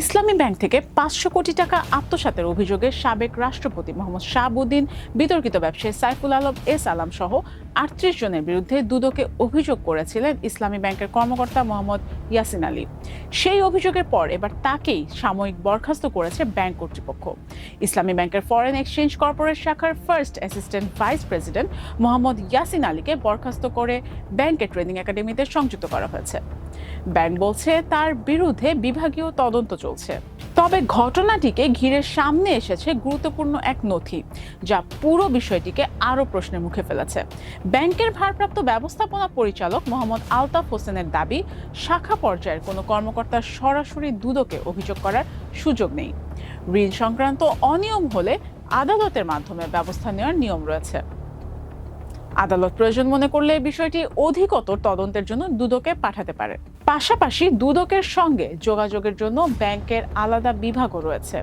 ইসলামী bank থেকে ৫০০ কোটি টাকা আত্মসাতের অভিযোগে সাবেক রাষ্ট্রপতি মোহাম্মদ শাহাবুদ্দিন, বিতর্কিত ব্যবসায়ী সাইফুল আলম এস আলম সহ ৩৮ জনের বিরুদ্ধে দুদকে অভিযোগ করেছিলেন ইসলামী ব্যাংকের কর্মকর্তা মোহাম্মদ ইয়াসিন আলী। সেই অভিযোগের পর এবার তাকেই সাময়িক বরখাস্ত করেছে ব্যাংক কর্তৃপক্ষ। ইসলামী ব্যাংকের ফরেন এক্সচেঞ্জ কর্পোরেট শাখার first assistant vice president Mohammad Yasin আলীকে বরখাস্ত করে ব্যাংকের ট্রেনিং একাডেমিতে সংযুক্ত করা হয়েছে। ব্যাংক বলছে তার বিরুদ্ধে বিভাগীয় তদন্ত চলছে। তবে ঘটনাটিকে ঘিরে সামনে এসেছে গুরুত্বপূর্ণ এক নথি, যা পুরো বিষয়টিকে আরও প্রশ্নের মুখে ফেলেছে। ব্যাংকের ভারপ্রাপ্ত ব্যবস্থাপনা পরিচালক মোহাম্মদ আলতাফ হোসেনের দাবি, শাখা পর্যায়ের কোনো কর্মকর্তার সরাসরি দুদকে অভিযোগ করার সুযোগ নেই। ঋণ সংক্রান্ত অনিয়ম হলে আদালতের মাধ্যমে ব্যবস্থা নেওয়ার নিয়ম রয়েছে। আদালত প্রয়োজন মনে করলে বিষয়টি অধিকতর তদন্তের জন্য দুদকে পাঠাতে পারে। পাশাপাশি দুদকের সঙ্গে যোগাযোগের জন্য ব্যাংকের আলাদা বিভাগও রয়েছে।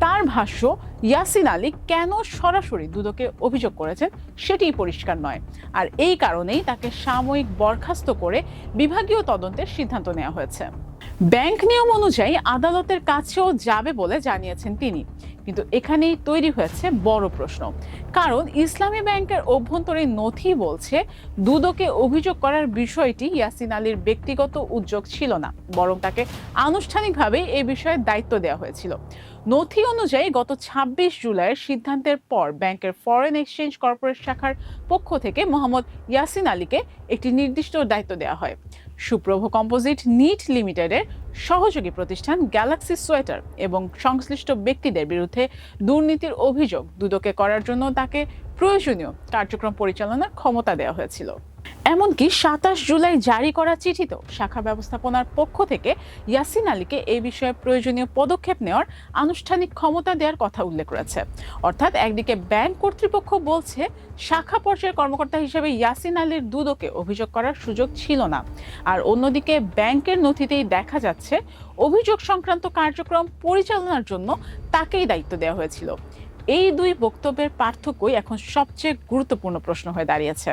তার ভাষ্য, ইয়াসিন আলী কেন সরাসরি দুদকে অভিযোগ করেছেন সেটিই পরিষ্কার নয়, আর এই কারণেই তাকে সাময়িক বরখাস্ত করে বিভাগীয় তদন্তের সিদ্ধান্ত নেওয়া হয়েছে। ব্যাংক নিয়ম অনুযায়ী আদালতের কাছেও যাবে বলে জানিয়েছেন তিনি। কিন্তু এখানেই তৈরি হয়েছে বড় প্রশ্ন, কারণ ইসলামী ব্যাংকের অভ্যন্তরীণ নথি বলছে দুদকে অভিযোগ করার বিষয়টি ইয়াসিন আলীর ব্যক্তিগত উদ্যোগ ছিল না, বরং তাকে আনুষ্ঠানিকভাবে এই বিষয়ে দায়িত্ব দেওয়া হয়েছিল। নথি অনুযায়ী গত ২৬ জুলাইয়ের সিদ্ধান্তের পর ব্যাংকের ফরেন এক্সচেঞ্জ কর্পোরেট শাখার পক্ষ থেকে মোহাম্মদ ইয়াসিন আলীকে একটি নির্দিষ্ট দায়িত্ব দেওয়া হয়। সুপ্রভ কম্পোজিট নিট লিমিটেডের সহযোগী প্রতিষ্ঠান গ্যালাক্সি সোয়েটার এবং সংশ্লিষ্ট ব্যক্তিদের বিরুদ্ধে দুর্নীতির অভিযোগ দুদকে করার জন্য তাকে প্রয়োজনীয় কার্যক্রম পরিচালনার ক্ষমতা দেওয়া হয়েছিল। এমনকি ২৭ জুলাই জারি করা চিঠিতেও শাখা ব্যবস্থাপনার পক্ষ থেকে ইয়াসিন আলীকে এই বিষয়ে প্রয়োজনীয় পদক্ষেপ নেওয়ার আনুষ্ঠানিক ক্ষমতা দেওয়ার কথা উল্লেখ রয়েছে। অর্থাৎ একদিকে ব্যাংক কর্তৃপক্ষ বলছে শাখা পর্যায়ের কর্মকর্তা হিসেবে ইয়াসিন আলীর দুদকে অভিযোগ করার সুযোগ ছিল না, আর অন্যদিকে ব্যাংকের নথিতেই দেখা যাচ্ছে অভিযোগ সংক্রান্ত কার্যক্রম পরিচালনার জন্য তাকেই দায়িত্ব দেওয়া হয়েছিল। এই দুই বক্তব্যের পার্থক্যই এখন সবচেয়ে গুরুত্বপূর্ণ প্রশ্ন হয়ে দাঁড়িয়েছে।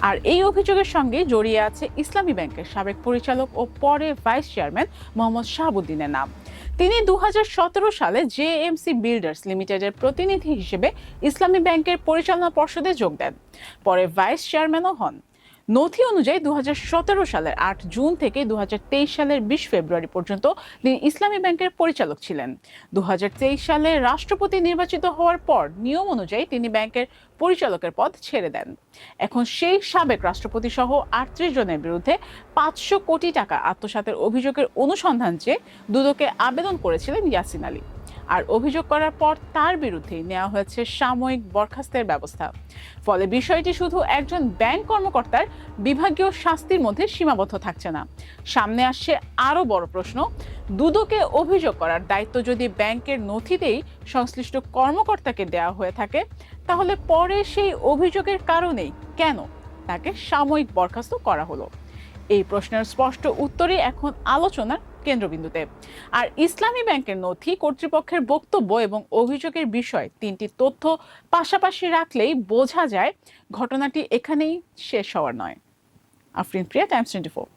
আর এই অভিযোগের সঙ্গে জড়িয়ে আছে ইসলামী ব্যাংকের সাবেক পরিচালক ও পরে ভাইস চেয়ারম্যান মোহাম্মদ শাহাবুদ্দিনের নাম। তিনি ২০১৭ সালে জেএমসি বিল্ডার্স লিমিটেডের প্রতিনিধি হিসেবে ইসলামী ব্যাংকের পরিচালনা পর্ষদে যোগ দেন, পরে ভাইস চেয়ারম্যানও হন। নথি অনুযায়ী ২০১৭ সালের ৮ জুন থেকে ২০২৩ সালের ২০ ফেব্রুয়ারি পর্যন্ত তিনি ইসলামী ব্যাংকের পরিচালক ছিলেন। ২০২৩ সালে রাষ্ট্রপতি নির্বাচিত হওয়ার পর নিয়ম অনুযায়ী তিনি ব্যাংকের পরিচালকের পদ ছেড়ে দেন। এখন সেই সাবেক রাষ্ট্রপতি সহ ৩৮ জনের বিরুদ্ধে ৫০০ কোটি টাকা আত্মসাতের অভিযোগের অনুসন্ধান চেয়ে দুদকে আবেদন করেছিলেন ইয়াসিন আলী। আর অভিযোগ করার পর তার বিরুদ্ধেই নেওয়া হয়েছে সাময়িক বরখাস্তের ব্যবস্থা। ফলে বিষয়টি শুধু একজন ব্যাংক কর্মকর্তার বিভাগীয় শাস্তির মধ্যে সীমাবদ্ধ থাকছে না, সামনে আসছে আরও বড় প্রশ্ন। দুদকে অভিযোগ করার দায়িত্ব যদি ব্যাংকের নথিতেই সংশ্লিষ্ট কর্মকর্তাকে দেওয়া হয়ে থাকে, তাহলে পরে সেই অভিযোগের কারণেই কেন তাকে সাময়িক বরখাস্ত করা হলো? এই প্রশ্নের স্পষ্ট উত্তরই এখন আলোচনার কেন্দ্রবিন্দুতে। আর ইসলামী ব্যাংকের নথি, কর্তৃপক্ষের বক্তব্য এবং অভিযোগের বিষয় তিনটি তথ্য পাশাপাশি রাখলেই বোঝা যায় ঘটনাটি এখানেই শেষ হওয়ার নয়। আফরিন প্রিয়া, টাইমস 24।